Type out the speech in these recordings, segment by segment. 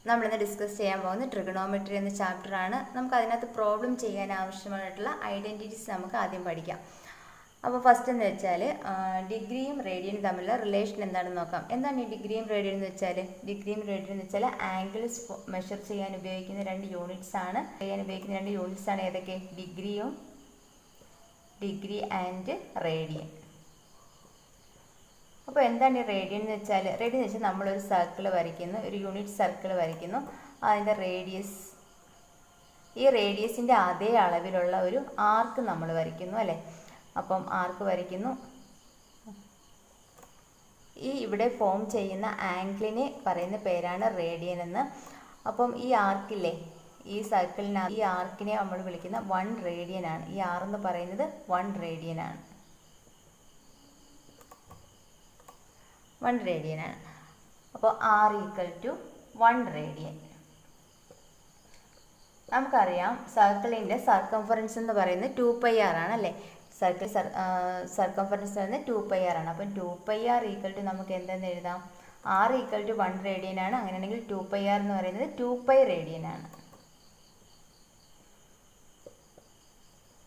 നമ്മളിന്ന് ഡിസ്കസ് ചെയ്യാൻ പോകുന്നത് ട്രിഗണോമെട്രി എന്ന ചാപ്റ്ററാണ്. നമുക്ക് അതിനകത്ത് പ്രോബ്ലം ചെയ്യാൻ ആവശ്യമായിട്ടുള്ള ഐഡൻറ്റിറ്റീസ് നമുക്ക് ആദ്യം പഠിക്കാം. അപ്പോൾ ഫസ്റ്റ് എന്ന് വെച്ചാൽ ഡിഗ്രിയും റേഡിയനും തമ്മിലുള്ള റിലേഷൻ എന്താണെന്ന് നോക്കാം. എന്താണ് ഈ ഡിഗ്രിയും റേഡിയൻ എന്ന് വെച്ചാൽ? ഡിഗ്രിയും റേഡിയൻ എന്ന് വെച്ചാൽ ആംഗിൾസ് മെഷർ ചെയ്യാൻ ഉപയോഗിക്കുന്ന രണ്ട് യൂണിറ്റ്സ് ആണ്. ഏതൊക്കെ? Degree and radian. അപ്പോൾ എന്താണ് ഈ റേഡിയൻ എന്ന് വെച്ചാൽ? റേഡിയൻ എന്ന് വെച്ചാൽ നമ്മളൊരു സർക്കിൾ വരയ്ക്കുന്നു, ഒരു യൂണിറ്റ് സർക്കിൾ വരയ്ക്കുന്നു. അതിൻ്റെ റേഡിയസ്, ഈ റേഡിയസിൻ്റെ അതേ അളവിലുള്ള ഒരു ആർക്ക് നമ്മൾ വരയ്ക്കുന്നു അല്ലേ. അപ്പം ആർക്ക് വരയ്ക്കുന്നു. ഈ ഇവിടെ ഫോം ചെയ്യുന്ന ആംഗിളിനെ പറയുന്ന പേരാണ് റേഡിയൻ എന്ന്. അപ്പം ഈ ആർക്കില്ലേ, ഈ സർക്കിളിന് ഈ ആർക്കിനെ നമ്മൾ വിളിക്കുന്ന 1 റേഡിയൻ ആണ്. ഈ ആർ എന്ന് പറയുന്നത് 1 റേഡിയൻ ആണ്. 1 റേഡിയൻ ആണ്. അപ്പോൾ R = 1 റേഡിയൻ. നമുക്കറിയാം സർക്കിളിൻ്റെ സർക്കംഫറൻസ് എന്ന് പറയുന്നത് 2πr ആണ് അല്ലേ. സർക്കിൾ സർക്കംഫറൻസ് എന്ന് പറയുന്നത് 2πr ആണ്. അപ്പം 2πr = നമുക്ക് എന്തെന്ന് എഴുതാം? R = 1 റേഡിയൻ ആണ്. അങ്ങനെയാണെങ്കിൽ 2πr എന്ന് പറയുന്നത് 2π റേഡിയൻ ആണ്.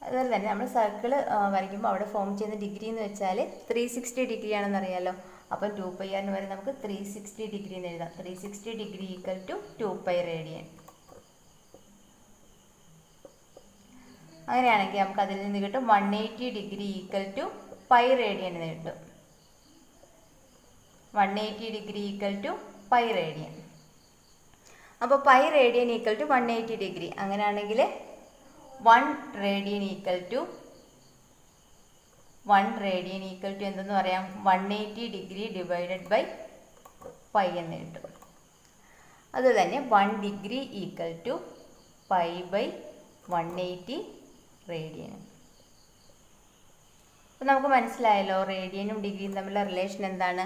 അതുപോലെ തന്നെ നമ്മൾ സർക്കിൾ വരയ്ക്കുമ്പോൾ അവിടെ ഫോം ചെയ്യുന്ന ഡിഗ്രി എന്ന് വെച്ചാൽ 360 ഡിഗ്രി ആണെന്ന് അറിയാമല്ലോ. അപ്പം 2πr എന്ന് പറയുന്നത് നമുക്ക് 360 ഡിഗ്രി എന്ന് എഴുതാം. 360 ഡിഗ്രി = 2π റേഡിയൻ. അങ്ങനെയാണെങ്കിൽ നമുക്ക് അതിൽ നിന്ന് കിട്ടും 180 ഡിഗ്രി = π റേഡിയൻ എന്ന് കിട്ടും. 180 ഡിഗ്രി = π റേഡിയൻ. അപ്പോൾ π റേഡിയൻ = 180 ഡിഗ്രി. അങ്ങനെയാണെങ്കിൽ 1 റേഡിയൻ = എന്തെന്ന് പറയാം? 180 ഡിഗ്രി / π എന്ന് കിട്ടും. അതുതന്നെ 1 ഡിഗ്രി = π/180 റേഡിയൻ. അപ്പോൾ നമുക്ക് മനസ്സിലായല്ലോ റേഡിയനും ഡിഗ്രിയും തമ്മിലുള്ള റിലേഷൻ എന്താണ്.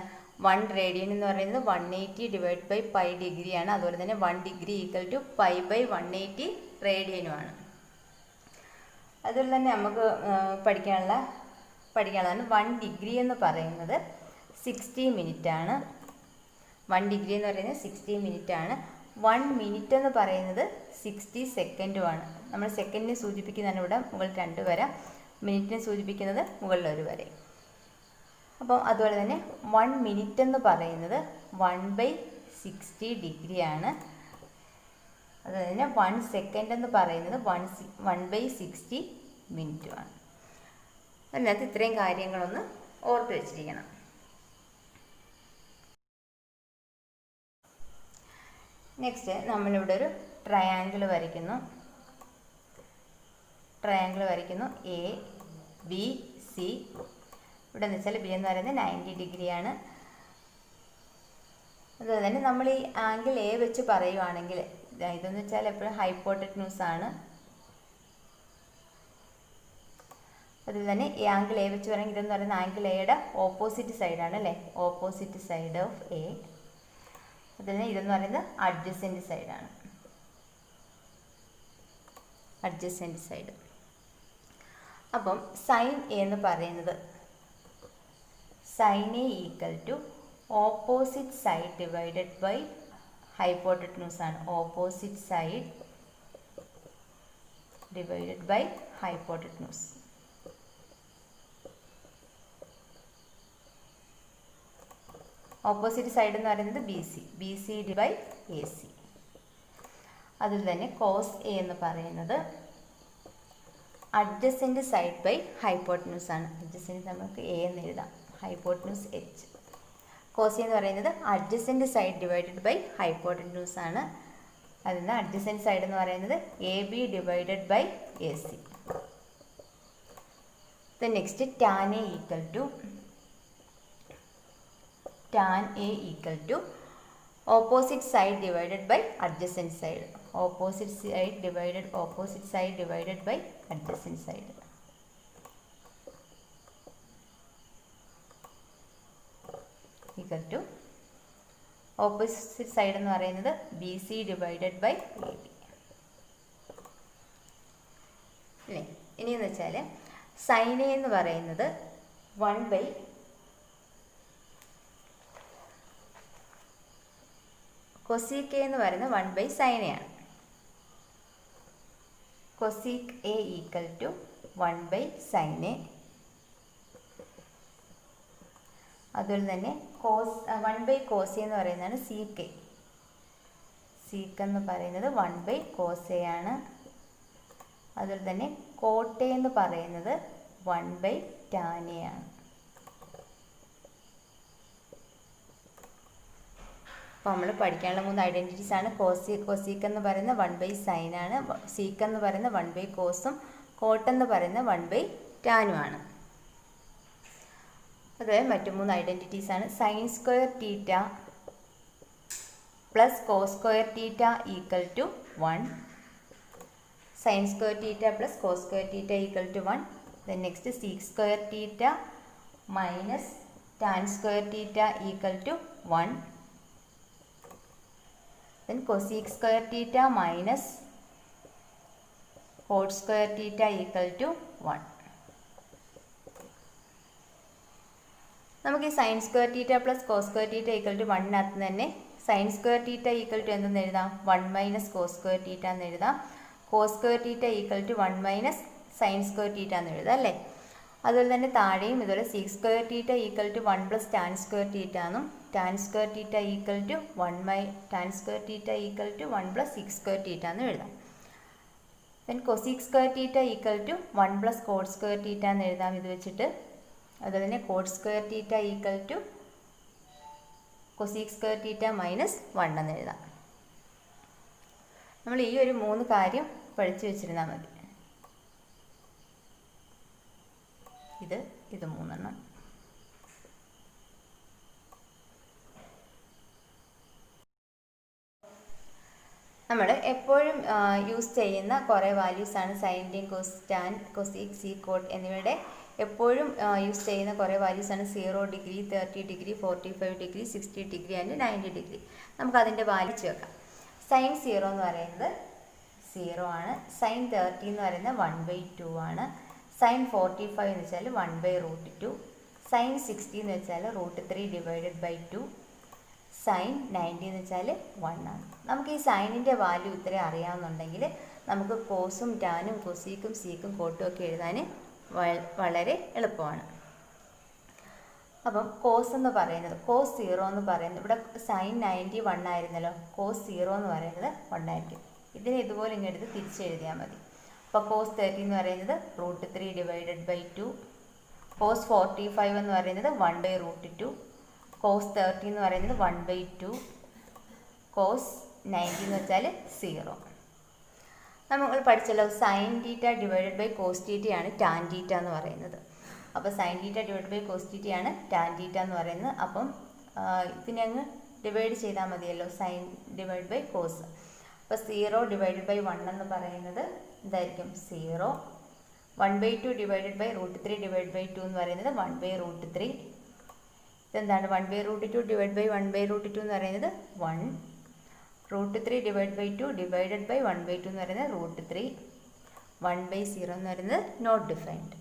1 റേഡിയൻ എന്ന് പറയുന്നത് 180 / π ഡിഗ്രിയാണ്. അതുപോലെ തന്നെ 1 ഡിഗ്രി = π/180 റേഡിയനുമാണ്. അതുപോലെ തന്നെ നമുക്ക് പഠിക്കാനുള്ളതാണ് 1 ഡിഗ്രി എന്ന് പറയുന്നത് 60 മിനിറ്റ് ആണ്. 1 ഡിഗ്രി എന്ന് പറയുന്നത് 60 മിനിറ്റ് ആണ്. 1 മിനിറ്റ് എന്ന് പറയുന്നത് 60 സെക്കൻഡുമാണ്. നമ്മൾ സെക്കൻഡിനെ സൂചിപ്പിക്കുന്നതാണ് ഇവിടെ മുകളിൽ 2 വര, മിനിറ്റിനെ സൂചിപ്പിക്കുന്നത് മുകളിൽ 1 വരെ. അപ്പോൾ അതുപോലെ തന്നെ 1 മിനിറ്റ് എന്ന് പറയുന്നത് 1/60 ഡിഗ്രിയാണ്. അതുപോലെ തന്നെ 1 സെക്കൻഡ് എന്ന് പറയുന്നത് 1/60 മിനിറ്റുമാണ്. അതിനകത്ത് ഇത്രയും കാര്യങ്ങളൊന്ന് ഓർത്ത് വെച്ചിരിക്കണം. നെക്സ്റ്റ് നമ്മളിവിടെ ഒരു ട്രയാങ്കിൾ വരയ്ക്കുന്നു. ABC. ഇവിടെ എന്ന് വെച്ചാൽ ബി എന്ന് പറയുന്നത് 90 ഡിഗ്രിയാണ്. അതുപോലെ തന്നെ നമ്മൾ ഈ ആംഗിൾ എ വെച്ച് പറയുവാണെങ്കിൽ ഇതെന്ന് വെച്ചാൽ എപ്പോഴും ഹൈപ്പോട്ടന്യൂസ് ആണ്. അതുപോലെ തന്നെ ഈ ആംഗിൾ എ വെച്ച് പറയുമെങ്കിൽ ഇതെന്ന് പറയുന്ന ആംഗിൾ എയുടെ ഓപ്പോസിറ്റ് സൈഡാണ് അല്ലേ. Opposite side of A. അതുപോലെ തന്നെ ഇതെന്ന് പറയുന്നത് അഡ്ജസെൻറ്റ് സൈഡാണ്. Adjacent side. അപ്പം സൈൻ എ എന്ന് പറയുന്നത് sin A = opposite side divided by hypotenuse ആണ്. Opposite side divided by hypotenuse. Opposite side എന്ന് പറയുന്നത് BC / AC. അതിൽ തന്നെ കോസ് എ എന്ന് പറയുന്നത് അഡ്ജസെൻറ്റ് സൈഡ് ബൈ ഹൈപ്പോട്ടന്യൂസ് ആണ്. അഡ്ജസെൻറ്റ് നമുക്ക് എ എന്ന് എഴുതാം, ഹൈപ്പോട്ടന്യൂസ് H. കോസ് എന്ന് പറയുന്നത് adjacent side divided by hypotenuse ആണ്. അതിൽ അഡ്ജസെൻറ്റ് സൈഡ് എന്ന് പറയുന്നത് AB divided by AC. Next tan A = opposite side divided by adjacent side. Opposite side divided by adjacent side. Opposite side എന്ന് പറയുന്നത് BC divided by AB അല്ലേ. ഇനിയെന്ന് വെച്ചാൽ sign A എന്ന് പറയുന്നത് 1/ കൊസീക് എ എന്ന് പറയുന്നത് 1/sin A ആണ്. Cosec A equal to 1/sin A. അതുപോലെ തന്നെ കോസ് 1/cos A എന്ന് പറയുന്നതാണ് സീക്ക് എ. സീക്ക് എന്ന് പറയുന്നത് 1/cos A ആണ്. അതുപോലെ തന്നെ കോട്ട് എന്ന് പറയുന്നത് 1/tan A ആണ്. അപ്പോൾ നമ്മൾ പഠിക്കാനുള്ള 3 ഐഡൻറ്റിറ്റീസ് ആണ്. കൊസീക്ക് എന്ന് പറയുന്നത് 1/sin ആണ്, സീക്ക് എന്ന് പറയുന്നത് 1/cosഉം കോട്ട് എന്ന് പറയുന്നത് 1/tan ആണ്. അതുപോലെ മറ്റു 3 ഐഡൻറ്റിറ്റീസ് ആണ്. sin square theta plus cos square theta equal to 1. sin square theta plus cos square theta equal to 1. Then next sec square theta minus tan square theta equal to 1. Then cosec square theta minus cot square theta equal to 1. നമുക്ക് ഈ sin square theta plus cos square theta equal to 1 അകത്ത് തന്നെ sin square theta equal to എന്തെന്ന് എഴുതാം? 1 minus cos square theta എന്ന് എഴുതാം. cos square theta equal to 1 minus sin square theta എന്ന് എഴുതാം അല്ലേ. അതുപോലെ തന്നെ താഴെയും ഇതുപോലെ sec square theta equal to 1 plus tan square theta എന്നും tan square theta equal to 1 plus sec square theta എന്നും എഴുതാം. then cosec square theta equal to 1 plus cot square theta എന്ന് എഴുതാം ഇത് വെച്ചിട്ട്. അതുപോലെ തന്നെ cot square theta equal to cosec square theta minus 1 എന്ന് എഴുതാം. നമ്മൾ ഈ ഒരു 3 കാര്യം പഠിച്ചു വെച്ചിരുന്നാൽ മതി. ഇത് 3 നമ്മൾ എപ്പോഴും യൂസ് ചെയ്യുന്ന കുറേ വാല്യൂസാണ് സൈൻ്റെയും cos, tan, cosec, sec, cot എന്നിവയുടെ എപ്പോഴും യൂസ് ചെയ്യുന്ന കുറേ വാല്യൂസാണ് 0 degree, 30 degree, 45 degree, 60 degree and 90 degree. നമുക്കതിൻ്റെ വാല്യൂ വെക്കാം. സൈൻ 0 എന്ന് പറയുന്നത് 0 ആണ്. സൈൻ 30 എന്ന് പറയുന്നത് 1/2 ആണ്. സൈൻ 45 എന്ന് വെച്ചാൽ 1/√2. സൈൻ 60 എന്ന് വെച്ചാൽ √3/2. സൈൻ 90 എന്ന് വെച്ചാൽ 1 ആണ്. നമുക്ക് ഈ സൈനിൻ്റെ വാല്യൂ ഇത്രയും അറിയാമെന്നുണ്ടെങ്കിൽ നമുക്ക് കോസും ടാനും കൊസീക്കും സീക്കും കോട്ടും ഒക്കെ എഴുതാൻ വളരെ എളുപ്പമാണ്. അപ്പം കോസ് എന്ന് പറയുന്നത് കോസ് 0 എന്ന് പറയുന്നത് ഇവിടെ സൈൻ 90 1 ആയിരുന്നല്ലോ. കോസ് 0 എന്ന് പറയുന്നത് 1 ആയിരിക്കും. ഇതിനെ ഇതുപോലെ ഇങ്ങെടുത്ത് തിരിച്ചെഴുതിയാൽ മതി. അപ്പോൾ കോസ് 30 എന്ന് പറയുന്നത് √3/2. കോസ് 45 എന്ന് പറയുന്നത് 1/√2. കോസ് 30 എന്ന് പറയുന്നത് 1/2. കോസ് 90 എന്ന് വെച്ചാൽ 0. നമ്മൾ പഠിച്ചല്ലോ sine theta divided by cos തീറ്റയാണ് ടാൻ തീറ്റ എന്ന് പറയുന്നത്. അപ്പോൾ sine theta divide by cos തീറ്റയാണ് ടാൻ തീറ്റ എന്ന് പറയുന്നത്. അപ്പം ഇതിനെ അങ്ങ് ഡിവൈഡ് ചെയ്താൽ മതിയല്ലോ, സൈൻ ഡിവൈഡ് ബൈ കോസ്. അപ്പോൾ 0 ഡിവൈഡഡ് ബൈ 1 എന്ന് പറയുന്നത് എന്തായിരിക്കും? 0. 1/2 ഡിവൈഡഡ് ബൈ √3 ഡിവൈഡ് ബൈ 2 എന്ന് പറയുന്നത് 1/√3. ഇതെന്താണ്? 1/√2 ഡിവൈഡ് ബൈ 1/√2 എന്ന് പറയുന്നത് 1. √3 ഡിവൈഡ് ബൈ 2 ഡിവൈഡഡ് ബൈ 1/2 എന്ന് പറയുന്നത് √3. 1/0 എന്ന് പറയുന്നത് നോട്ട് ഡിഫൈൻഡ്.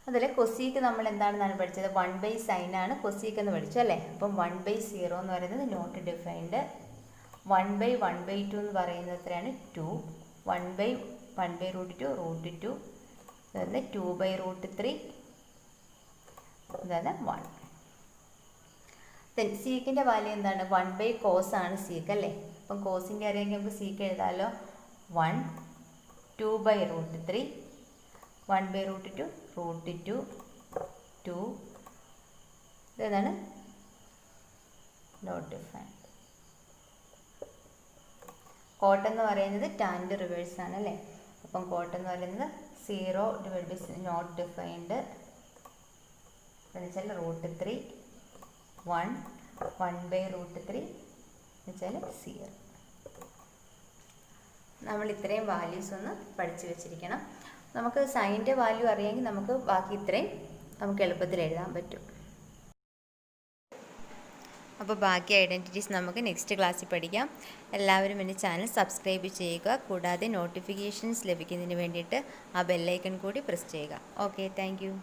അതിൽ കൊസീക്ക് നമ്മൾ എന്താണെന്നാണ് പഠിച്ചത്? 1/sin ആണ് കൊസീക്ക് എന്ന് പഠിച്ചു അല്ലേ. അപ്പം 1/0 എന്ന് പറയുന്നത് നോട്ട് ഡിഫൈൻഡ്. 1/1/2 എന്ന് പറയുന്നത് എത്രയാണ്? 2. 1/1/√2 √2. അതായത് 2/√3 അതായത് 1. ദെൻ സീക്കിൻ്റെ വാല്യൂ എന്താണ്? 1/cos ആണ് സീക്ക് അല്ലേ. അപ്പം കോസിൻ്റെ അറിയാമെങ്കിൽ നമുക്ക് സീക്ക് എഴുതാമല്ലോ. 1 2/√3 1/√2 √2 2. ഇതാണ് നോട്ട് ഡിഫൈൻഡ്. കോട്ട് എന്ന് പറയുന്നത് ടാൻ്റെ റിവേഴ്സ് ആണ് അല്ലേ. അപ്പം കോട്ട് എന്ന് പറയുന്നത് 0 ഡിവൈഡ് ബൈ നോട്ട് ഡിഫൈൻഡ് എന്ന് വെച്ചാൽ √3. 1 1/√3 എന്ന് വെച്ചാൽ 0. നമ്മൾ ഇത്രയും വാല്യൂസ് ഒന്ന് പഠിച്ചു വെച്ചിരിക്കണം. നമുക്ക് സൈൻ്റെ വാല്യൂ അറിയാമെങ്കിൽ നമുക്ക് ബാക്കി ഇത്രയും നമുക്ക് എളുപ്പത്തിൽ എഴുതാൻ പറ്റും. അപ്പോൾ ബാക്കി ഐഡൻറ്റിറ്റീസ് നമുക്ക് നെക്സ്റ്റ് ക്ലാസ്സിൽ പഠിക്കാം. എല്ലാവരും എൻ്റെ ചാനൽ സബ്സ്ക്രൈബ് ചെയ്യുക. കൂടാതെ നോട്ടിഫിക്കേഷൻസ് ലഭിക്കുന്നതിന് വേണ്ടിയിട്ട് ആ ബെല്ലൈക്കൺ കൂടി പ്രസ് ചെയ്യുക. Okay, thank you.